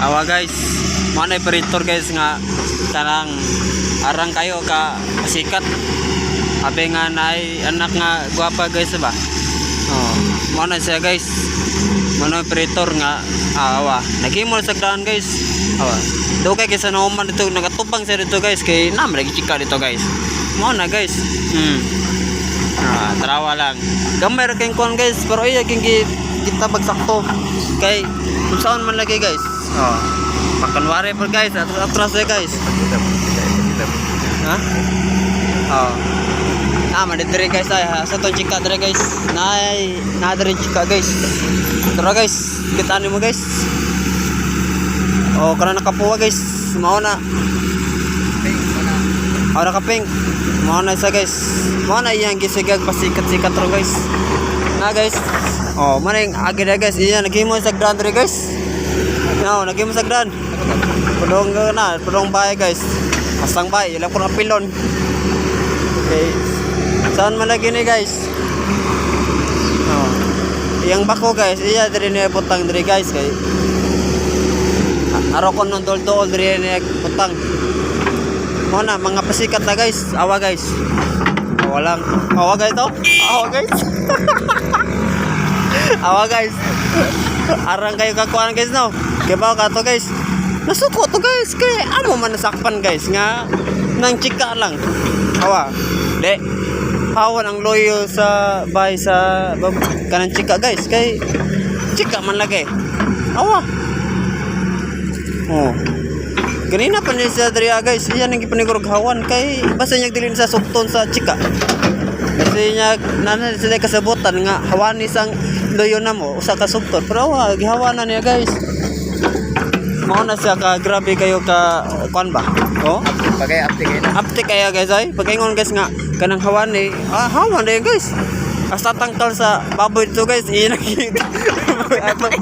Awa guys, mana operator guys nga kanang arang kayo ka sikat. Abi nga naay anak nga guwapa guys ba. Oh, mana siya guys. Mana operator nga awa. Nagimol sa daan guys. Awa. Do kay kisa naman dito nagatubang siya dito guys kay nam lagi chika dito guys. Mana guys. Tarawa lang. Gamay ra kay kon guys, pero iya king kita bagsakto kay kung saan man lagi guys. Oh. Makanwari pa guys, atras guys. Ha? Oh. Madidiri guys ay sa tong chika dire guys. Na dire chika guys. Tara guys, kita mo guys. Oh, kana nakapuwa guys. Mao na. Ora ka pink. Mao na sa guys. Mao na iyang gisigag pasikat-sikat ro guys. Na guys. Oh, maning agi na guys. Iya nagimo sa grand dire guys. No, nagimo sa grand. Pudong bahay guys. Pasang bahay, ilang puro pilon. Okay. Saan man lagi ni guys? Oh. Yang bako guys, iya diri ni putang diri guys kay. Aro kon non tol diri ni putang. Mo na mga pasikat na guys. Awa guys. Awa lang. Awa guys to. Awa guys. Awa guys. Arang kayo kakuan guys no. Kay ba ka to guys? Nasuko to guys kay amo man nasakpan guys nga nang chika lang. Awa. De. Hawan ang loyo sa bahay sa kanang chika guys kay chika man lagi. Awa. Oh. Ganina pa niya sa diriya guys. Iyan ang ipanigurog hawan kay basta niya dilin sa sukton sa chika. Kasi niya nana sila kasabutan nga hawan isang loyo na mo usa ka sukton. Pero awa gihawanan niya guys. Mao na siya ka grabe kayo ka kuan ba? Oh, Bagay aptik kayo na. aptik kaya guys ay pagkaingon guys nga kanang hawan ni hawan din guys. Asa tangkal sa baboy dito guys. Iyan